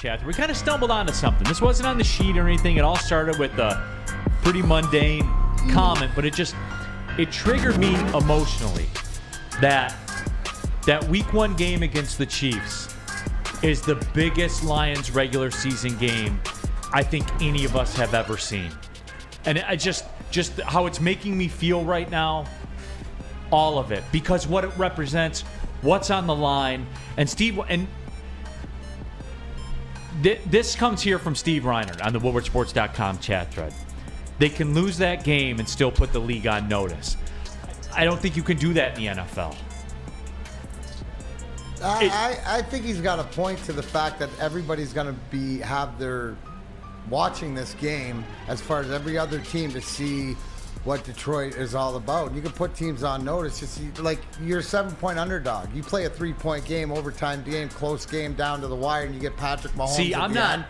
Chad. We kind of stumbled onto something. This wasn't on the sheet or anything. It all started with a pretty mundane comment, but it triggered me emotionally that week one game against the Chiefs is the biggest Lions regular season game I think any of us have ever seen. And I just how it's making me feel right now, all of it, because what it represents, what's on the line, and Steve, and this comes here from Steve Reiner on the WoodwardSports.com chat thread. They can lose that game and still put the league on notice. I don't think you can do that in the NFL. I think he's got a point to the fact that everybody's going to have their watching this game as far as every other team to see what Detroit is all about. You can put teams on notice. Just like you're a 7-point underdog. You play a 3-point game, overtime game, close game down to the wire, and you get Patrick Mahomes. See, I'm not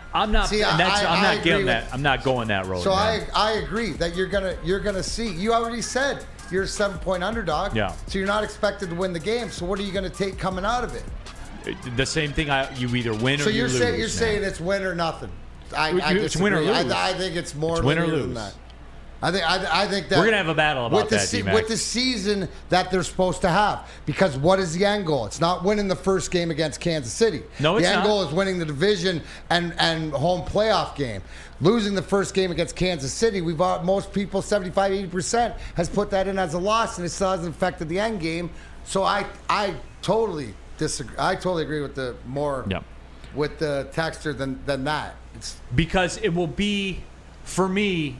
getting that. I'm not going that road. So I agree that you're gonna see. You already said you're a 7-point underdog. Yeah. So you're not expected to win the game. So what are you gonna take coming out of it? The same thing. You either win or you lose. So you're saying it's win or nothing. I it's win or lose. I think it's more win or lose than that. I think that we're gonna have a battle about that, D-Mac. with the season that they're supposed to have. Because what is the end goal? It's not winning the first game against Kansas City. No, it's not. The end not. goal is winning the division and home playoff game. Losing the first game against Kansas City, most people, 75-80%, has put that in as a loss, and it still hasn't affected the end game. So I totally disagree. I totally agree with the with the texture than that. Because it will be, for me,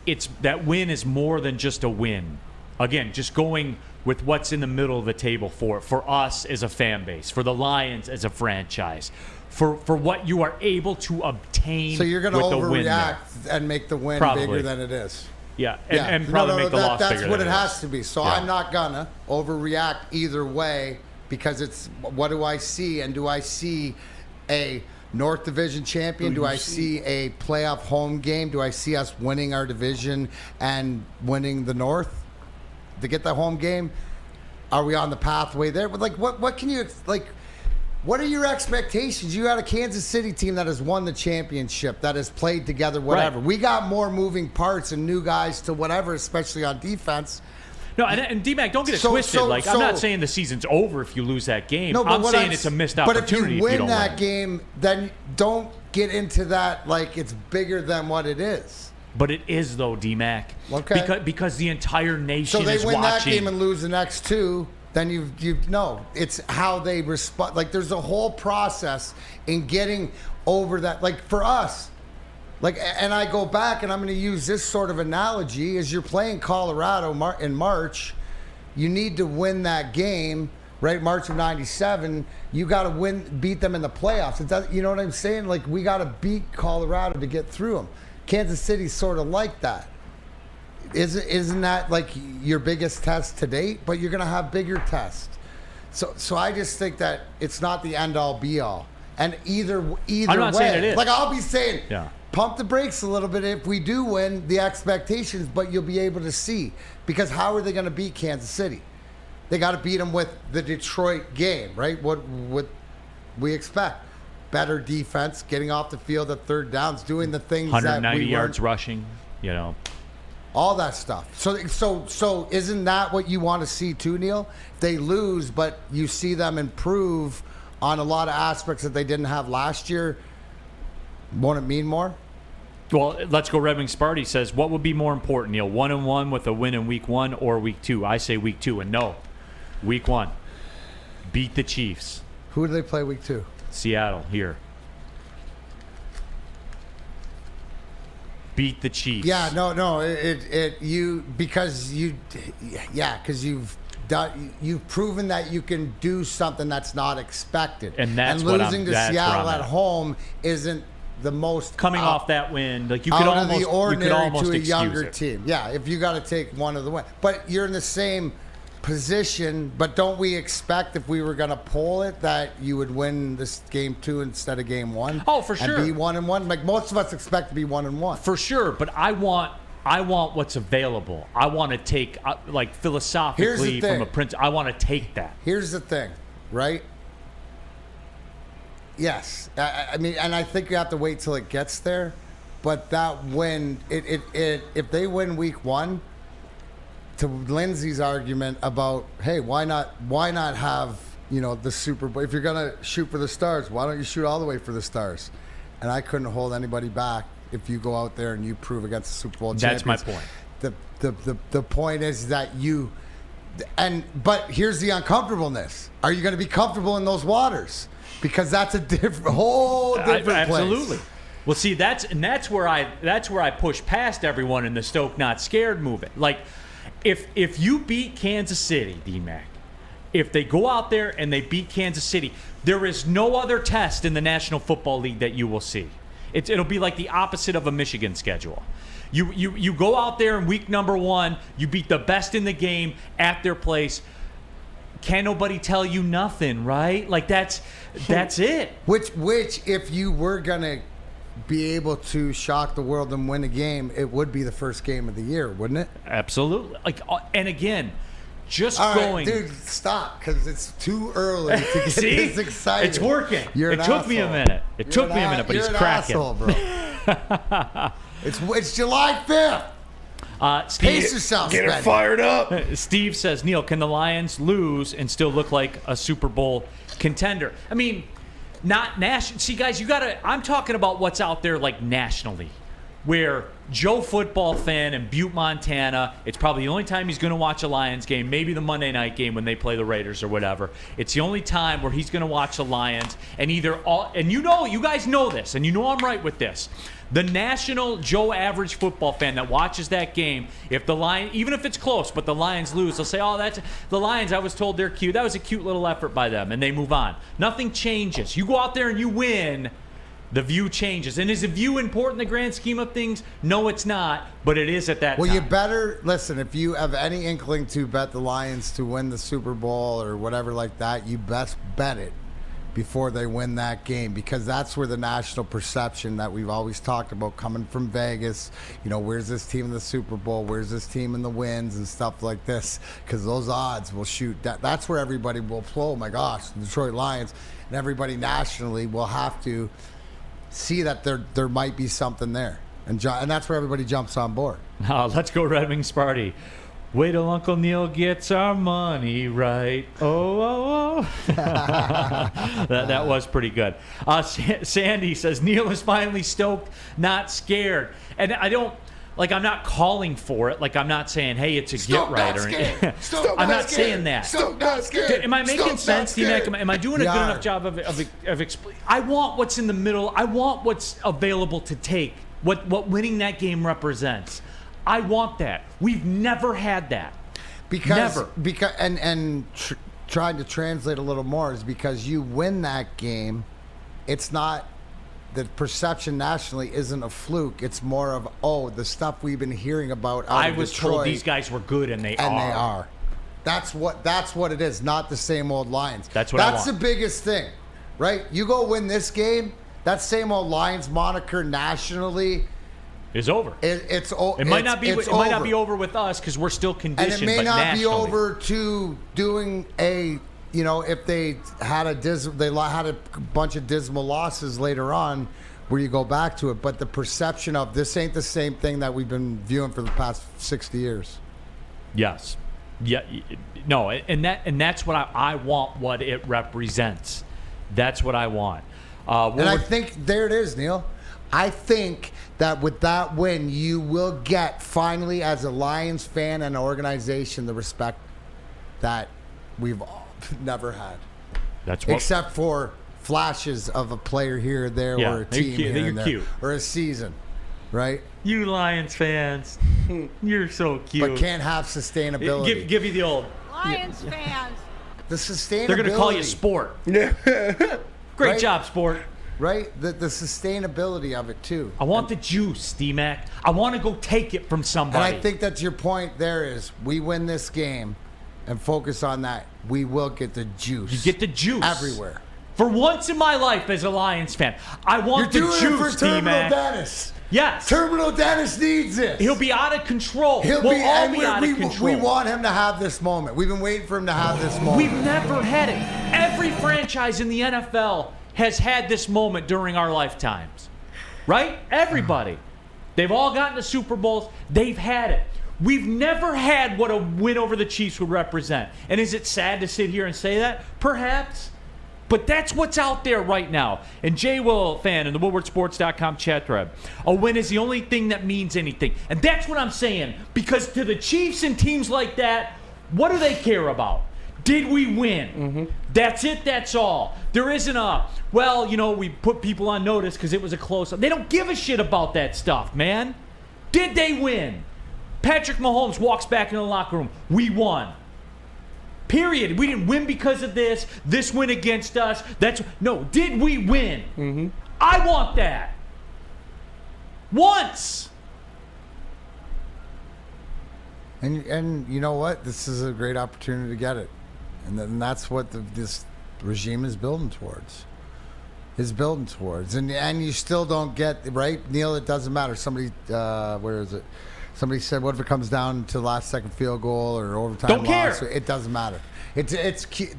it's that win is more than just a win. Again, just going with what's in the middle of the table for us as a fan base, for the Lions as a franchise, for what you are able to obtain. So you're going to overreact and make the win Probably bigger than it is. Yeah, and probably make the loss bigger. That's what than it has to be. So I'm not gonna overreact either way, because it's what do I see, and do I see a North Division champion? Do I see a playoff home game? Do I see us winning our division and winning the North to get the home game? Are we on the pathway there? But what can you what are your expectations? You had a Kansas City team that has won the championship, that has played together, whatever. Right. We got more moving parts and new guys to whatever, especially on defense. No, and D-Mac, don't get it twisted. I'm not saying the season's over if you lose that game. No, I'm saying it's a missed opportunity. But if you win that game, then don't get into that like it's bigger than what it is. But it is, though, D-Mac. Okay. Because the entire nation is watching. So they win that game and lose the next two, then you know it's how they respond. Like there's a whole process in getting over that. Like for us. And I go back, and I'm going to use this sort of analogy. As you're playing Colorado in March, you need to win that game, right? March of '97, you got to beat them in the playoffs. You know what I'm saying? Like we got to beat Colorado to get through them. Kansas City's sort of like that. Isn't that like your biggest test to date? But you're going to have bigger tests. So I just think that it's not the end all be all. And either I'm not way, saying it is. Like I'll be saying. Yeah. Pump the brakes a little bit if we do win the expectations, but you'll be able to see. Because how are they going to beat Kansas City? They got to beat them with the Detroit game, right? What we expect. Better defense, getting off the field at third downs, doing the things 190 yards rushing, all that stuff. So isn't that what you want to see too, Neil? They lose, but you see them improve on a lot of aspects that they didn't have last year. Won't it mean more? Well, let's go. Red Wing Sparty says, what would be more important, Neil? 1-1 with a win in week 1 or week 2? I say week 2, and no, week 1. Beat the Chiefs. Who do they play week 2? Seattle here. Beat the Chiefs. Yeah, no. Because you've proven that you can do something that's not expected. And that's losing to Seattle at home isn't the most coming off that win. Like you out could of almost the ordinary to a younger it. team. Yeah, if you got to take one of the win, but you're in the same position. But don't we expect, if we were going to poll it, that you would win this game 2 instead of game 1? Oh, for sure. And be 1-1. Like most of us expect to be 1-1. For sure, but I want what's available. I want to take, philosophically from a prince. I want to take that. Here's the thing, right? Yes. I mean, and I think you have to wait till it gets there. But that win, if they win week 1, to Lindsay's argument about, hey, why not have, the Super Bowl? If you're going to shoot for the stars, why don't you shoot all the way for the stars? And I couldn't hold anybody back if you go out there and you prove against the Super Bowl champions. That's my point. The point is that but here's the uncomfortableness. Are you going to be comfortable in those waters? Because that's a whole different place. Absolutely. Well, see, that's where I push past everyone in the Stoke Not Scared movement. Like, if you beat Kansas City, D-Mac, if they go out there and they beat Kansas City, there is no other test in the National Football League that you will see. It'll be like the opposite of a Michigan schedule. You go out there in week number 1, you beat the best in the game at their place. Can't nobody tell you nothing, right? Like that's it. Which if you were gonna be able to shock the world and win a game, it would be the first game of the year, wouldn't it? Absolutely. Like, and again, just all going. Right, dude, stop, because it's too early to get See? this excited. It's working. It took me a minute. It took me a minute, but he's cracking. Asshole, bro. It's July 5th. Steve, Pace yourself. Get her fired up. Steve says, Neil, can the Lions lose and still look like a Super Bowl contender? I mean, not national. See, guys, I'm talking about what's out there like nationally, where Joe football fan in Butte, Montana, it's probably the only time he's going to watch a Lions game, maybe the Monday night game when they play the Raiders or whatever. It's the only time where he's going to watch the Lions, and you guys know this, and you know I'm right with this. The national Joe average football fan that watches that game, if the Lions, even if it's close, but the Lions lose, they'll say, oh, that's the Lions, I was told they're cute. That was a cute little effort by them, and they move on. Nothing changes. You go out there and you win, the view changes. And is the view important in the grand scheme of things? No, it's not, but it is at that time. Well, you better, listen, if you have any inkling to bet the Lions to win the Super Bowl or whatever like that, you best bet it before they win that game, because that's where the national perception that we've always talked about coming from Vegas, where's this team in the Super Bowl, where's this team in the wins and stuff like this, because those odds will shoot. That's where everybody will flow. Oh my gosh, the Detroit Lions, and everybody nationally will have to see that there might be something there, and that's where everybody jumps on board. Let's go Red Wings party. Wait till Uncle Neil gets our money right. Oh. That was pretty good. Sandy says, Neil is finally stoked, not scared. And I'm not calling for it. Like, I'm not saying, hey, it's a Stoke, get right or anything. I'm not saying that. Stoke, not scared. Am I making sense, D-Mac? Am I doing a good enough job of explaining? I want what's in the middle. I want what's available to take, what winning that game represents. I want that. We've never had that. Never. Trying to translate a little more is because you win that game, it's not, the perception nationally isn't a fluke. It's more of, the stuff we've been hearing about out of was Detroit, told these guys were good, and they are. And they are. That's what it is, not the same old Lions. That's what I want. That's the biggest thing, right? You go win this game, that same old Lions moniker nationally is over. It might not be over with us because we're still conditioned. And it may not nationally be over to doing if they had a bunch of dismal losses later on, where you go back to it. But the perception of this ain't the same thing that we've been viewing for the past 60 years. Yes. Yeah. No. And that's what I want. What it represents. That's what I want. I think there it is, Neil. I think that with that win, you will get finally, as a Lions fan and organization, the respect that we've never had. Except for flashes of a player here or there, or a team here and there, cute. Or a season, right? You Lions fans, you're so cute. But can't have sustainability. Give you the old Lions fans. The sustainability. They're going to call you Sport. Great job, Sport. Right? The sustainability of it, too. I want the juice, D-Mac. I want to go take it from somebody. And I think that's your point there is, we win this game and focus on that. We will get the juice. You get the juice. Everywhere. For once in my life as a Lions fan, I want the juice, You're doing it for Terminal D-Mac. Dennis. Yes. Terminal Dennis needs this. He'll be out of control. We'll all be out of control. We want him to have this moment. We've been waiting for him to have this moment. We've never had it. Every franchise in the NFL has had this moment during our lifetimes, right? Everybody. They've all gotten to Super Bowls. They've had it. We've never had what a win over the Chiefs would represent. And is it sad to sit here and say that? Perhaps. But that's what's out there right now. And Jay Will, fan in the WoodwardSports.com chat thread, a win is the only thing that means anything. And that's what I'm saying. Because to the Chiefs and teams like that, what do they care about? Did we win? Mm-hmm. That's it. That's all. There isn't we put people on notice because it was a close-up. They don't give a shit about that stuff, man. Did they win? Patrick Mahomes walks back in the locker room. We won. Period. We didn't win because of this. This win against us. Did we win? Mm-hmm. I want that. Once. And you know what? This is a great opportunity to get it. And then that's what this regime is building towards. And you still don't get, right, Neil, it doesn't matter. Somebody, where is it? Somebody said, what if it comes down to last second field goal or overtime don't loss? care. It doesn't matter. It's cute.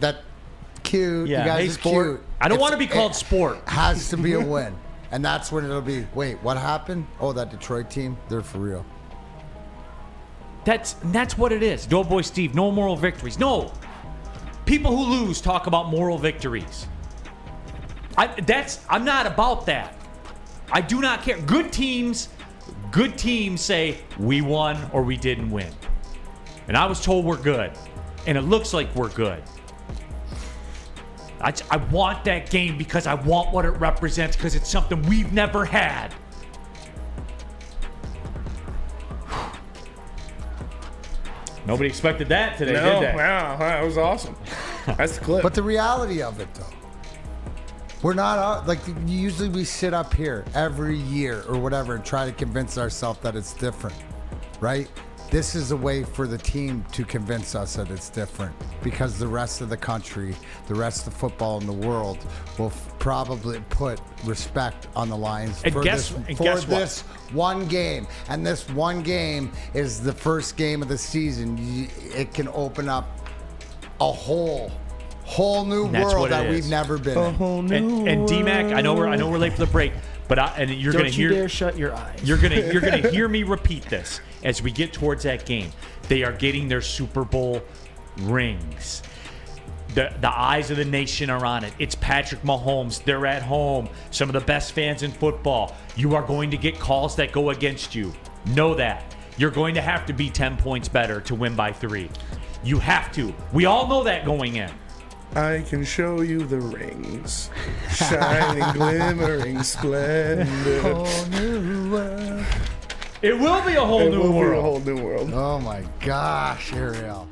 Cute. Yeah. You guys hey, are sport. cute. I don't want to be called sport. Has to be a win. And that's when it'll be, wait, what happened? Oh, that Detroit team, they're for real. That's what it is. Doughboy Steve, no moral victories. No. People who lose talk about moral victories. I'm not about that. I do not care. Good teams say we won or we didn't win. And I was told we're good. And it looks like we're good. I want that game because I want what it represents because it's something we've never had. Nobody expected that today, did they? Wow, that was awesome. That's the clip. But the reality of it, though, we're not usually we sit up here every year or whatever and try to convince ourselves that it's different, right? This is a way for the team to convince us that it's different because the rest of the country, the rest of football in the world will probably put respect on the Lions for this one game. And this one game is the first game of the season. It can open up a whole new world that we've never been in. And D-Mac, I know we're late for the break, but you're going to hear. Don't you dare shut your eyes. You're gonna hear me repeat this as we get towards that game. They are getting their Super Bowl rings. The eyes of the nation are on it. It's Patrick Mahomes. They're at home. Some of the best fans in football. You are going to get calls that go against you. Know that. You're going to have to be 10 points better to win by 3. You have to. We all know that going in. I can show you the rings, shining, glimmering, splendid. Whole new world. It will be a whole new world. A whole new world. Oh my gosh, Ariel.